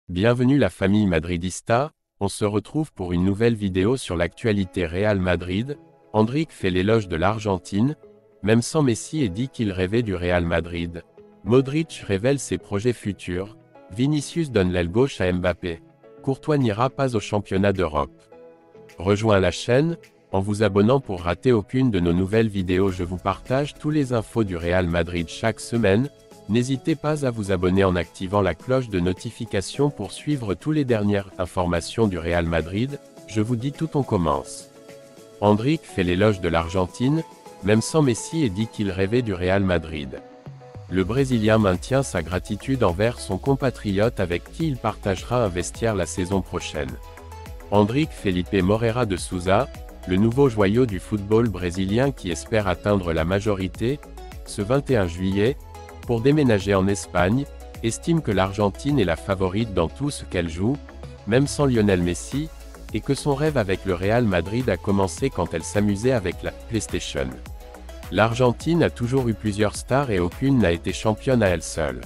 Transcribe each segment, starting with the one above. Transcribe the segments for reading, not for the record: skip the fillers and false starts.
Bienvenue la famille madridista, on se retrouve pour une nouvelle vidéo sur l'actualité Real Madrid. Endrick fait l'éloge de l'Argentine, même sans Messi et dit qu'il rêvait du Real Madrid. Modric révèle ses projets futurs, Vinicius donne l'aile gauche à Mbappé. Courtois n'ira pas au championnat d'Europe. Rejoins la chaîne, en vous abonnant pour rater aucune de nos nouvelles vidéos. Je vous partage tous les infos du Real Madrid chaque semaine. N'hésitez pas à vous abonner en activant la cloche de notification pour suivre toutes les dernières informations du Real Madrid. Je vous dis tout, on commence. Endrick fait l'éloge de l'Argentine, même sans Messi, et dit qu'il rêvait du Real Madrid. Le Brésilien maintient sa gratitude envers son compatriote avec qui il partagera un vestiaire la saison prochaine. Endrick Felipe Moreira de Souza, le nouveau joyau du football brésilien qui espère atteindre la majorité, ce 21 juillet, pour déménager en Espagne, estime que l'Argentine est la favorite dans tout ce qu'elle joue, même sans Lionel Messi, et que son rêve avec le Real Madrid a commencé quand elle s'amusait avec la PlayStation. L'Argentine a toujours eu plusieurs stars et aucune n'a été championne à elle seule.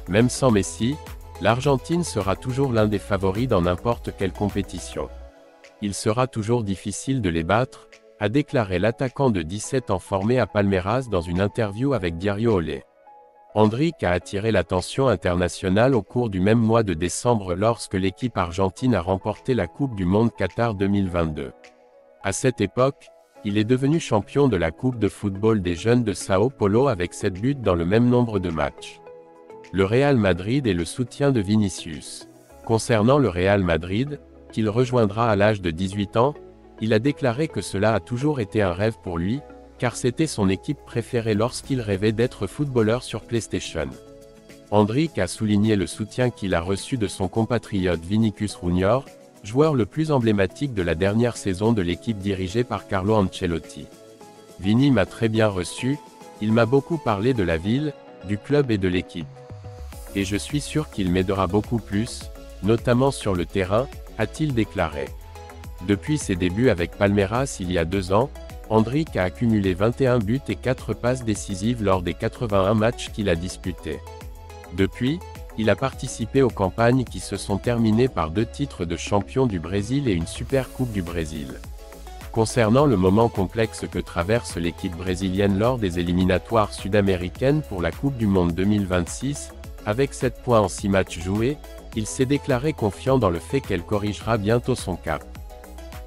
Même sans Messi, l'Argentine sera toujours l'un des favoris dans n'importe quelle compétition. Il sera toujours difficile de les battre, a déclaré l'attaquant de 17 ans formé à Palmeiras dans une interview avec Diario Olé. Endrick a attiré l'attention internationale au cours du même mois de décembre lorsque l'équipe argentine a remporté la Coupe du Monde Qatar 2022. À cette époque, il est devenu champion de la Coupe de football des jeunes de Sao Paulo avec 7 buts dans le même nombre de matchs. Le Real Madrid et le soutien de Vinicius. Concernant le Real Madrid, qu'il rejoindra à l'âge de 18 ans, il a déclaré que cela a toujours été un rêve pour lui, car c'était son équipe préférée lorsqu'il rêvait d'être footballeur sur PlayStation. Endrick a souligné le soutien qu'il a reçu de son compatriote Vinicius Junior, joueur le plus emblématique de la dernière saison de l'équipe dirigée par Carlo Ancelotti. Vini m'a très bien reçu, il m'a beaucoup parlé de la ville, du club et de l'équipe. Et je suis sûr qu'il m'aidera beaucoup plus, notamment sur le terrain, a-t-il déclaré. Depuis ses débuts avec Palmeiras il y a 2 ans, Endrick a accumulé 21 buts et 4 passes décisives lors des 81 matchs qu'il a disputés. Depuis, il a participé aux campagnes qui se sont terminées par 2 titres de champion du Brésil et une Super Coupe du Brésil. Concernant le moment complexe que traverse l'équipe brésilienne lors des éliminatoires sud-américaines pour la Coupe du Monde 2026, avec 7 points en 6 matchs joués, il s'est déclaré confiant dans le fait qu'elle corrigera bientôt son cap.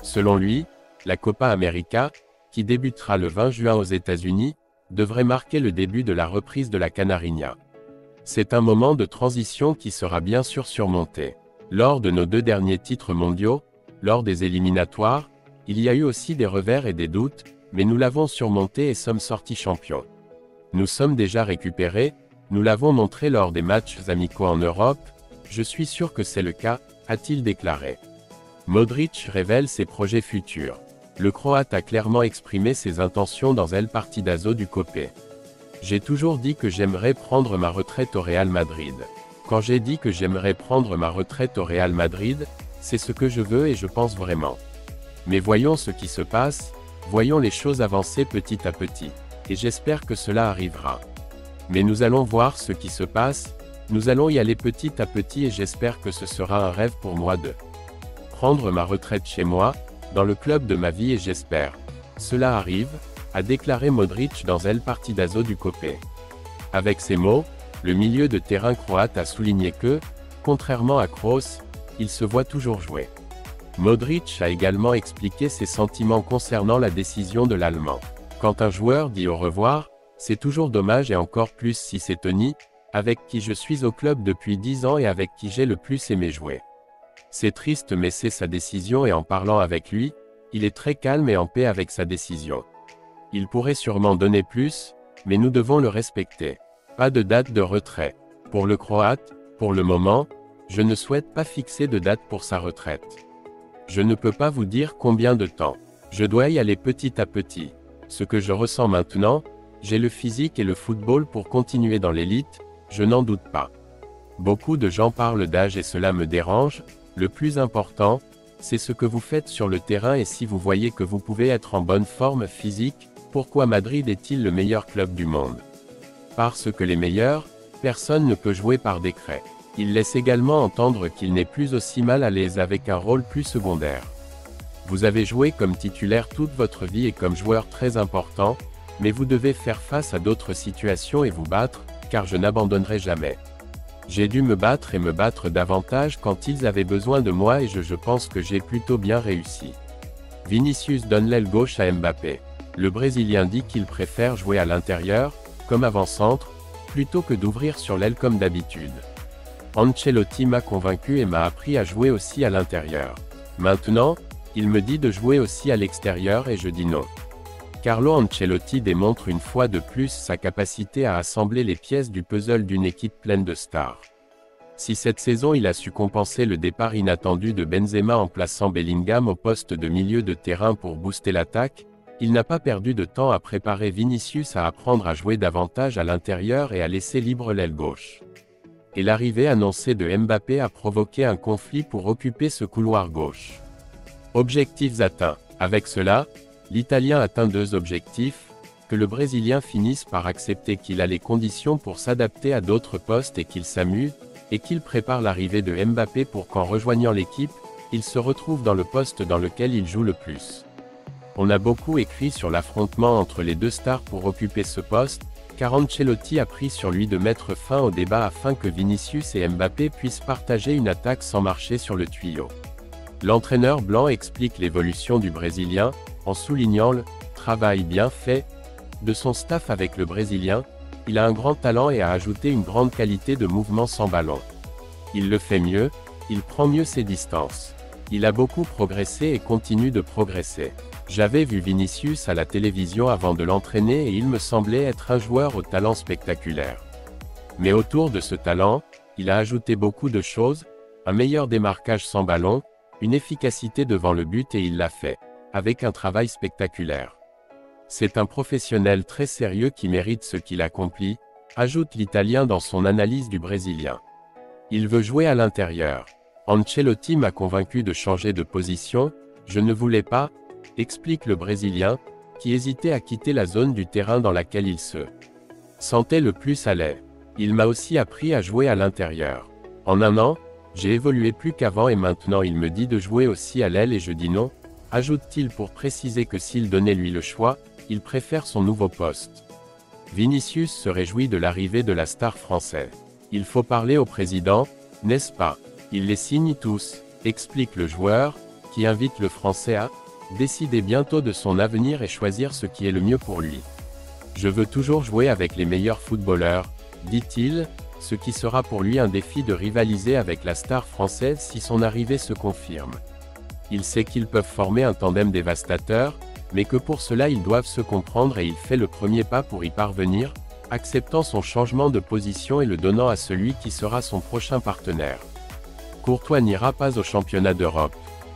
Selon lui, la Copa América, qui débutera le 20 juin aux États-Unis, devrait marquer le début de la reprise de la Canarinha. C'est un moment de transition qui sera bien sûr surmonté. Lors de nos 2 derniers titres mondiaux, lors des éliminatoires, il y a eu aussi des revers et des doutes, mais nous l'avons surmonté et sommes sortis champions. Nous sommes déjà récupérés, nous l'avons montré lors des matchs amicaux en Europe, je suis sûr que c'est le cas, a-t-il déclaré. Modric révèle ses projets futurs. Le Croate a clairement exprimé ses intentions dans El Partidazo du Copé. J'ai toujours dit que j'aimerais prendre ma retraite au Real Madrid. Quand j'ai dit que j'aimerais prendre ma retraite au Real Madrid, c'est ce que je veux et je pense vraiment. Mais voyons ce qui se passe, voyons les choses avancer petit à petit. Et j'espère que cela arrivera. Mais nous allons voir ce qui se passe, nous allons y aller petit à petit et j'espère que ce sera un rêve pour moi de prendre ma retraite chez moi, dans le club de ma vie et j'espère. Cela arrive, a déclaré Modric dans El Partidazo du Copé. Avec ces mots, le milieu de terrain croate a souligné que, contrairement à Kroos, il se voit toujours jouer. Modric a également expliqué ses sentiments concernant la décision de l'Allemand. Quand un joueur dit au revoir, c'est toujours dommage et encore plus si c'est Tony, avec qui je suis au club depuis 10 ans et avec qui j'ai le plus aimé jouer. C'est triste mais c'est sa décision et en parlant avec lui, il est très calme et en paix avec sa décision. Il pourrait sûrement donner plus, mais nous devons le respecter. Pas de date de retrait. Pour le Croate, pour le moment, je ne souhaite pas fixer de date pour sa retraite. Je ne peux pas vous dire combien de temps. Je dois y aller petit à petit. Ce que je ressens maintenant, j'ai le physique et le football pour continuer dans l'élite, je n'en doute pas. Beaucoup de gens parlent d'âge et cela me dérange, le plus important, c'est ce que vous faites sur le terrain et si vous voyez que vous pouvez être en bonne forme physique, pourquoi Madrid est-il le meilleur club du monde? Parce que les meilleurs, personne ne peut jouer par décret. Il laisse également entendre qu'il n'est plus aussi mal à l'aise avec un rôle plus secondaire. Vous avez joué comme titulaire toute votre vie et comme joueur très important, mais vous devez faire face à d'autres situations et vous battre, car je n'abandonnerai jamais. J'ai dû me battre et me battre davantage quand ils avaient besoin de moi et je pense que j'ai plutôt bien réussi. Vinicius donne l'aile gauche à Mbappé. Le Brésilien dit qu'il préfère jouer à l'intérieur, comme avant-centre, plutôt que d'ouvrir sur l'aile comme d'habitude. Ancelotti m'a convaincu et m'a appris à jouer aussi à l'intérieur. Maintenant, il me dit de jouer aussi à l'extérieur et je dis non. Carlo Ancelotti démontre une fois de plus sa capacité à assembler les pièces du puzzle d'une équipe pleine de stars. Si cette saison il a su compenser le départ inattendu de Benzema en plaçant Bellingham au poste de milieu de terrain pour booster l'attaque, il n'a pas perdu de temps à préparer Vinicius à apprendre à jouer davantage à l'intérieur et à laisser libre l'aile gauche. Et l'arrivée annoncée de Mbappé a provoqué un conflit pour occuper ce couloir gauche. Objectifs atteints. Avec cela, l'Italien atteint 2 objectifs, que le Brésilien finisse par accepter qu'il a les conditions pour s'adapter à d'autres postes et qu'il s'amuse, et qu'il prépare l'arrivée de Mbappé pour qu'en rejoignant l'équipe, il se retrouve dans le poste dans lequel il joue le plus. On a beaucoup écrit sur l'affrontement entre les deux stars pour occuper ce poste, car Ancelotti a pris sur lui de mettre fin au débat afin que Vinicius et Mbappé puissent partager une attaque sans marcher sur le tuyau. L'entraîneur blanc explique l'évolution du Brésilien, en soulignant le « travail bien fait » de son staff avec le Brésilien. Il a un grand talent et a ajouté une grande qualité de mouvement sans ballon. Il le fait mieux, il prend mieux ses distances. Il a beaucoup progressé et continue de progresser. J'avais vu Vinicius à la télévision avant de l'entraîner et il me semblait être un joueur au talent spectaculaire. Mais autour de ce talent, il a ajouté beaucoup de choses, un meilleur démarquage sans ballon, une efficacité devant le but et il l'a fait, avec un travail spectaculaire. C'est un professionnel très sérieux qui mérite ce qu'il accomplit, ajoute l'Italien dans son analyse du Brésilien. Il veut jouer à l'intérieur. Ancelotti m'a convaincu de changer de position, je ne voulais pas, explique le Brésilien, qui hésitait à quitter la zone du terrain dans laquelle il se sentait le plus à l'aise. Il m'a aussi appris à jouer à l'intérieur. En un an, j'ai évolué plus qu'avant et maintenant il me dit de jouer aussi à l'aile et je dis non, ajoute-t-il pour préciser que s'il donnait lui le choix, il préfère son nouveau poste. Vinicius se réjouit de l'arrivée de la star française. Il faut parler au président, n'est-ce pas? Il les signe tous, explique le joueur, qui invite le Français à décider bientôt de son avenir et choisir ce qui est le mieux pour lui. Je veux toujours jouer avec les meilleurs footballeurs, dit-il, ce qui sera pour lui un défi de rivaliser avec la star française si son arrivée se confirme. Il sait qu'ils peuvent former un tandem dévastateur, mais que pour cela ils doivent se comprendre et il fait le premier pas pour y parvenir, acceptant son changement de position et le donnant à celui qui sera son prochain partenaire. Courtois n'ira pas au championnat d'Europe.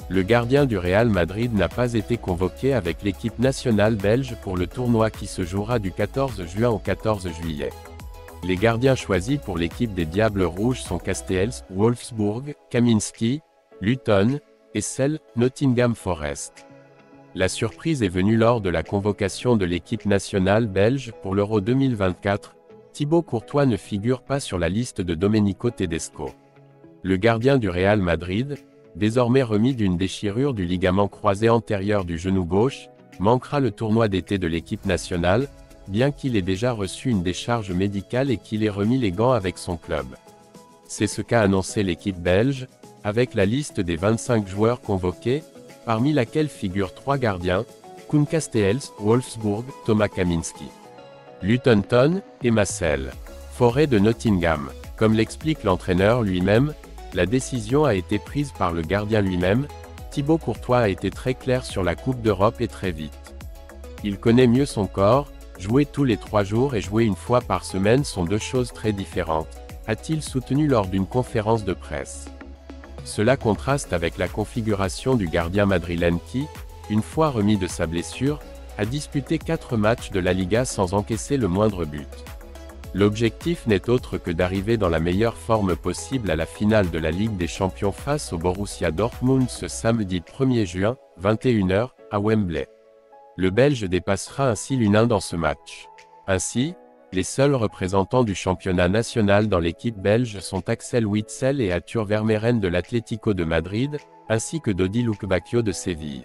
Le gardien du Real Madrid n'a pas été convoqué avec l'équipe nationale belge pour le tournoi qui se jouera du 14 juin au 14 juillet. Les gardiens choisis pour l'équipe des Diables Rouges sont Castells, Wolfsburg, Kaminski, Luton, et Sale, Nottingham Forest. La surprise est venue lors de la convocation de l'équipe nationale belge pour l'Euro 2024. Thibaut Courtois ne figure pas sur la liste de Domenico Tedesco. Le gardien du Real Madrid, désormais remis d'une déchirure du ligament croisé antérieur du genou gauche, manquera le tournoi d'été de l'équipe nationale, bien qu'il ait déjà reçu une décharge médicale et qu'il ait remis les gants avec son club. C'est ce qu'a annoncé l'équipe belge, avec la liste des 25 joueurs convoqués, parmi laquelle figurent 3 gardiens, Koen Castells, Wolfsburg, Thomas Kaminski, Luton Town, et Marcel Forêt de Nottingham. Comme l'explique l'entraîneur lui-même, la décision a été prise par le gardien lui-même. Thibaut Courtois a été très clair sur la Coupe d'Europe et très vite. Il connaît mieux son corps, jouer tous les 3 jours et jouer une fois par semaine sont 2 choses très différentes, a-t-il soutenu lors d'une conférence de presse. Cela contraste avec la configuration du gardien madrilène qui, une fois remis de sa blessure, a disputé 4 matchs de la Liga sans encaisser le moindre but. L'objectif n'est autre que d'arriver dans la meilleure forme possible à la finale de la Ligue des Champions face au Borussia Dortmund ce samedi 1er juin, 21 h, à Wembley. Le Belge dépassera ainsi l'U1 dans ce match. Ainsi, Les seuls représentants du championnat national dans l'équipe belge sont Axel Witsel et Arthur Vermeeren de l'Atlético de Madrid, ainsi que Dodi Lukebakio de Séville.